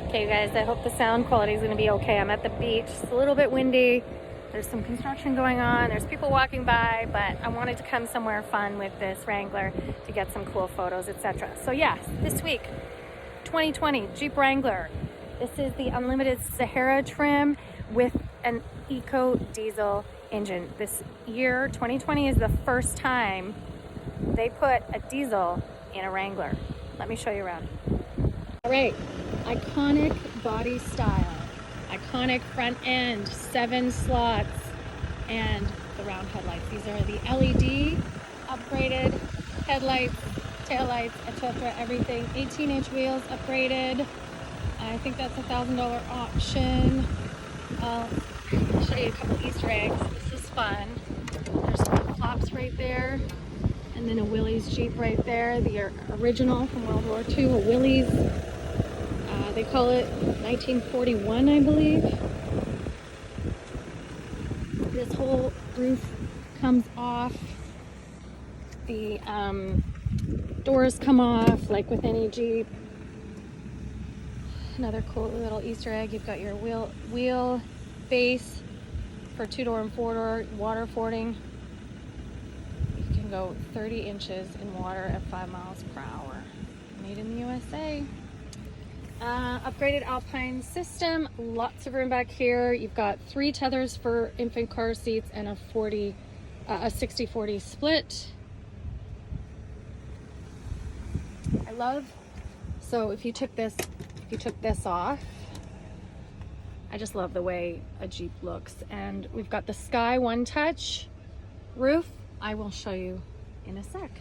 Okay, you guys, I hope the sound quality is going to be okay. I'm at the beach. It's a little bit windy. There's some construction going on. There's people walking by, but I wanted to come somewhere fun with this Wrangler to get some cool photos, etc. So yes, this week, 2020 Jeep Wrangler. This is the unlimited Sahara trim with an EcoDiesel engine. This year, 2020, is the first time they put a diesel in a Wrangler. Let me show you around. All right, iconic body style, iconic front end, 7 slots, and the round headlights. These are the LED upgraded headlights, taillights, etc. Everything. 18-inch wheels upgraded. I think that's $1,000 option. I'll show you a couple Easter eggs. This is fun. There's some flops right there, and then a Willys Jeep right there. The original from World War II, a Willys. They call it 1941, I believe. This whole roof comes off. The doors come off, like with any Jeep. Another cool little Easter egg. You've got your wheel base for 2-door and 4-door water fording. You can go 30 inches in water at 5 miles per hour. Made in the USA. Upgraded Alpine system, lots of room back here. You've got 3 tethers for infant car seats and a 60-40 split. I love, so if you took this off, I just love the way a Jeep looks. And we've got the Sky One Touch roof. I will show you in a sec.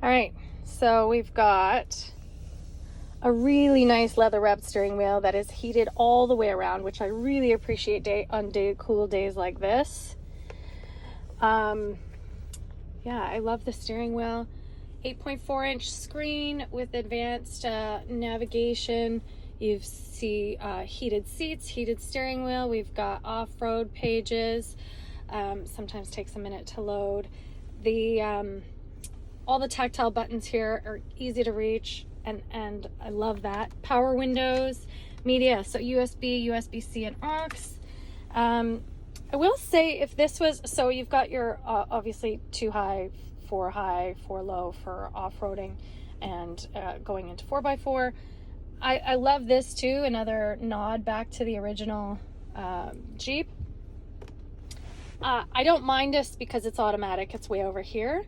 All right, so we've got a really nice leather wrapped steering wheel that is heated all the way around, which I really appreciate on cool days like this. Yeah, I love the steering wheel. 8.4-inch screen with advanced navigation. You see heated seats, heated steering wheel. We've got off-road pages. Sometimes takes a minute to load. All the tactile buttons here are easy to reach, and I love that. Power windows, media, so USB, USB-C, and aux. I will say, if this was, so you've got your obviously 2 high, 4 low for off-roading and going into 4x4. I love this too, another nod back to the original Jeep. I don't mind this because it's automatic, it's way over here,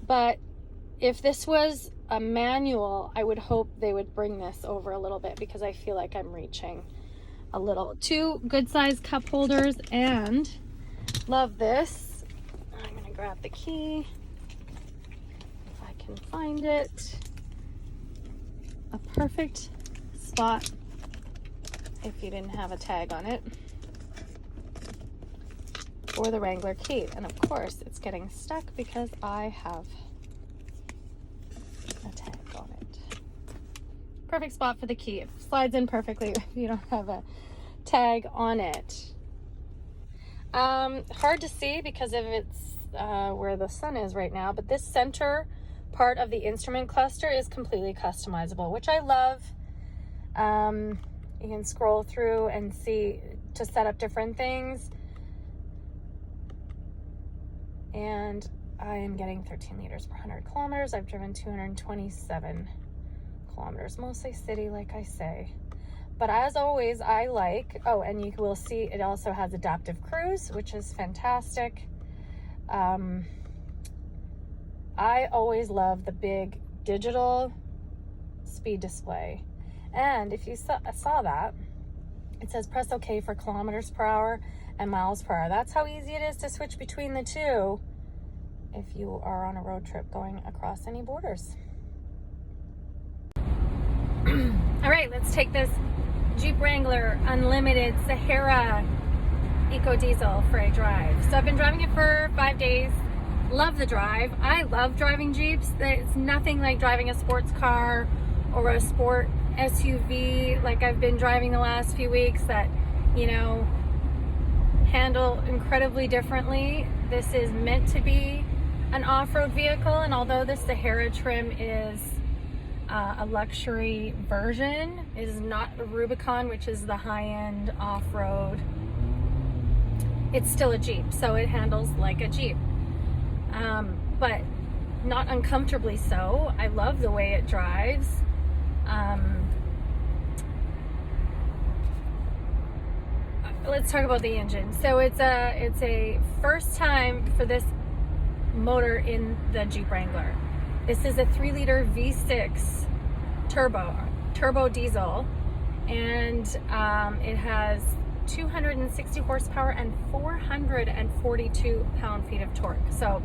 but if this was a manual, I would hope they would bring this over a little bit, because I feel like I'm reaching a little. 2 good sized cup holders, and love this. I'm gonna grab the key if I can find it. A perfect spot if you didn't have a tag on it for the Wrangler key. And of course it's getting stuck because I have a tag on it. Perfect spot for the key. It slides in perfectly if you don't have a tag on it. Hard to see because of it's where the sun is right now, but this center part of the instrument cluster is completely customizable, which I love. You can scroll through and see to set up different things. And I am getting 13 liters per 100 kilometers. I've driven 227 kilometers, mostly city, like I say. But as always, I like, oh, and you will see it also has adaptive cruise, which is fantastic. I always love the big digital speed display. And if you saw that, it says press OK for kilometers per hour and miles per hour. That's how easy it is to switch between the two if you are on a road trip going across any borders. All right, let's take this Jeep Wrangler Unlimited Sahara EcoDiesel for a drive. So I've been driving it for 5 days. love the drive. I love driving Jeeps. It's nothing like driving a sports car or a sport SUV like I've been driving the last few weeks that, you know, handle incredibly differently. This is meant to be an off-road vehicle, and although the Sahara trim is a luxury version, it is not the Rubicon, which is the high-end off-road. It's still a Jeep, so it handles like a Jeep. But not uncomfortably so. I love the way it drives. Let's talk about the engine. So it's a first time for this motor in the Jeep Wrangler. This is a 3-liter V6 turbo diesel, and it has 260 horsepower and 442 pound-feet of torque. So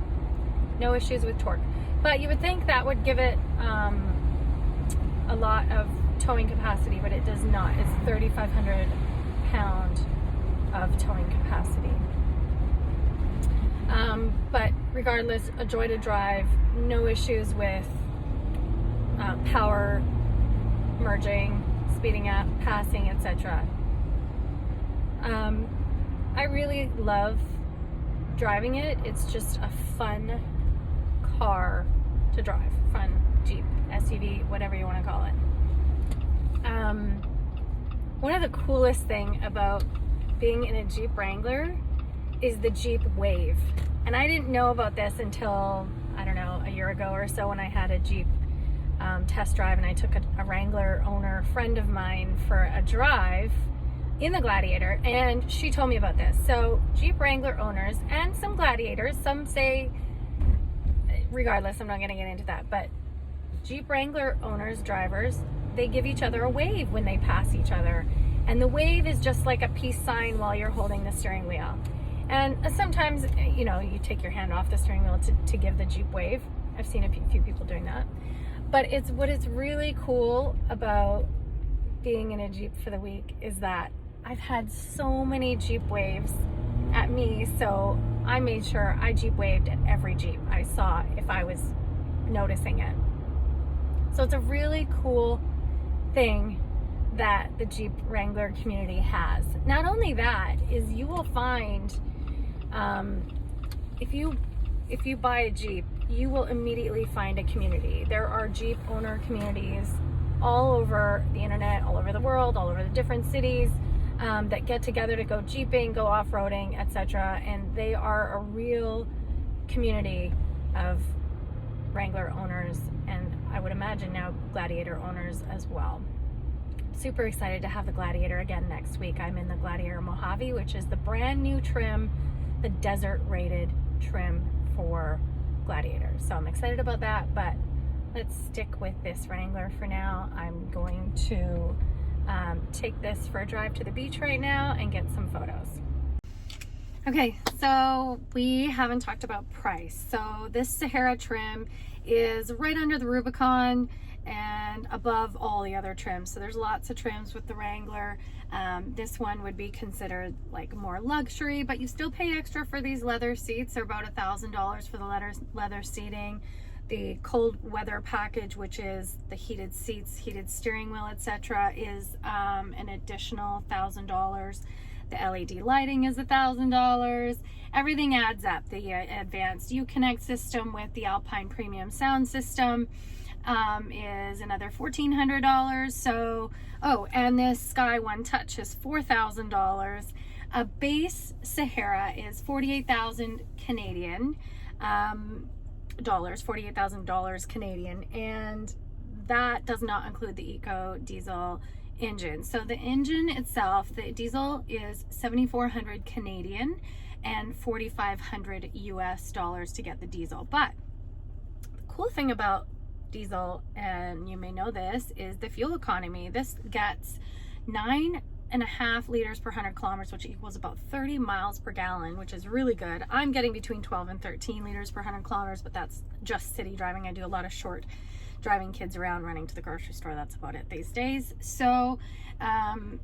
no issues with torque. But you would think that would give it a lot of towing capacity, but it does not. It's 3,500 pound of towing capacity. But regardless, a joy to drive, no issues with power, merging, speeding up, passing, etc. I really love driving it. It's just a fun car to drive. Fun Jeep, SUV, whatever you want to call it. One of the coolest thing about being in a Jeep Wrangler is the Jeep Wave. And I didn't know about this until, I don't know, a year ago or so, when I had a Jeep test drive, and I took a Wrangler owner friend of mine for a drive in the Gladiator, and she told me about this. So Jeep Wrangler owners and some Gladiators, some say, regardless, I'm not going to get into that, but Jeep Wrangler owners, drivers, they give each other a wave when they pass each other. And the wave is just like a peace sign while you're holding the steering wheel. And sometimes, you know, you take your hand off the steering wheel to give the Jeep wave. I've seen a few people doing that. But what is really cool about being in a Jeep for the week is that I've had so many Jeep waves at me, so I made sure I Jeep waved at every Jeep I saw if I was noticing it. So it's a really cool thing that the Jeep Wrangler community has. Not only that, is you will find if you buy a Jeep, you will immediately find a community. There are Jeep owner communities all over the internet, all over the world, all over the different cities that get together to go Jeeping, go off-roading, etc. And they are a real community of Wrangler owners, and I would imagine now Gladiator owners as well. Super excited to have the Gladiator again next week. I'm in the Gladiator Mojave, which is the brand new trim, the desert rated trim for Gladiator. So I'm excited about that, but let's stick with this Wrangler for now. I'm going to take this for a drive to the beach right now and get some photos. Okay, so we haven't talked about price. So this Sahara trim is right under the Rubicon and above all the other trims. So there's lots of trims with the Wrangler. This one would be considered like more luxury, but you still pay extra for these leather seats. They're about $1,000 for the leather seating. The cold weather package, which is the heated seats, heated steering wheel, etc., is an additional $1,000. The LED lighting is $1,000. Everything adds up. The advanced Uconnect system with the Alpine Premium sound system is another $1,400. So, oh, and this Sky One Touch is $4,000. A base Sahara is 48,000 Canadian dollars, $48,000 Canadian, and that does not include the EcoDiesel engine. So the engine itself, the diesel, is 7,400 Canadian and 4,500 US dollars to get the diesel. But the cool thing about diesel, and you may know this, is the fuel economy. This gets 9.5 liters per 100 kilometers, which equals about 30 miles per gallon, which is really good. I'm getting between 12 and 13 liters per 100 kilometers, but that's just city driving. I do a lot of short driving kids around, running to the grocery store. That's about it these days. So, and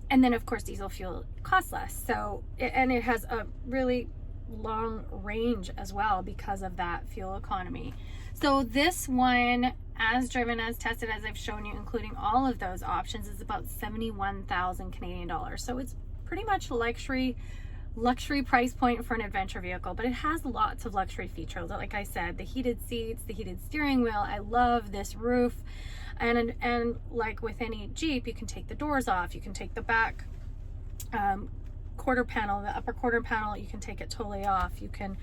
then of course diesel fuel costs less. So, and it has a really long range as well because of that fuel economy. So this one, as driven, as tested, as I've shown you, including all of those options, is about 71,000 Canadian dollars. So it's pretty much luxury price point for an adventure vehicle, but it has lots of luxury features. Like I said, the heated seats, the heated steering wheel. I love this roof, and like with any Jeep, you can take the doors off, you can take the back quarter panel, the upper quarter panel, you can take it totally off. You can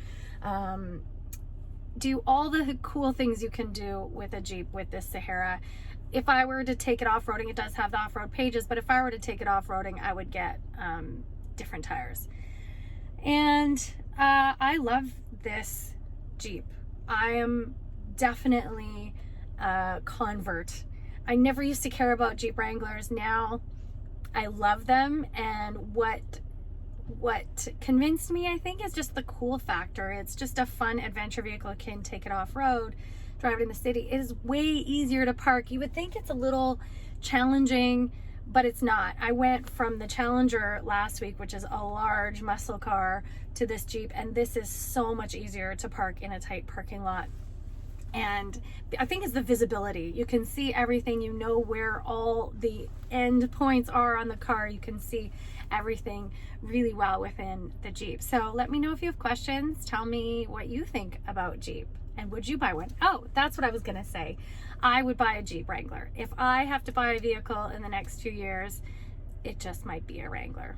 do all the cool things you can do with a Jeep with this Sahara. If I were to take it off-roading, it does have the off-road pages, but if I were to take it off-roading, I would get different tires. And I love this Jeep. I am definitely a convert. I never used to care about Jeep Wranglers. Now I love them, and what convinced me, I think, is just the cool factor. It's just a fun adventure vehicle. You can take it off-road, drive it in the city. It is way easier to park. You would think it's a little challenging, but it's not. I went from the Challenger last week, which is a large muscle car, to this Jeep, and this is so much easier to park in a tight parking lot. And I think it's the visibility. You can see everything. You know where all the end points are on the car. You can see everything really well within the Jeep. So let me know if you have questions. Tell me what you think about Jeep. And would you buy one? Oh, that's what I was gonna say. I would buy a Jeep Wrangler. If I have to buy a vehicle in the next 2 years, it just might be a Wrangler.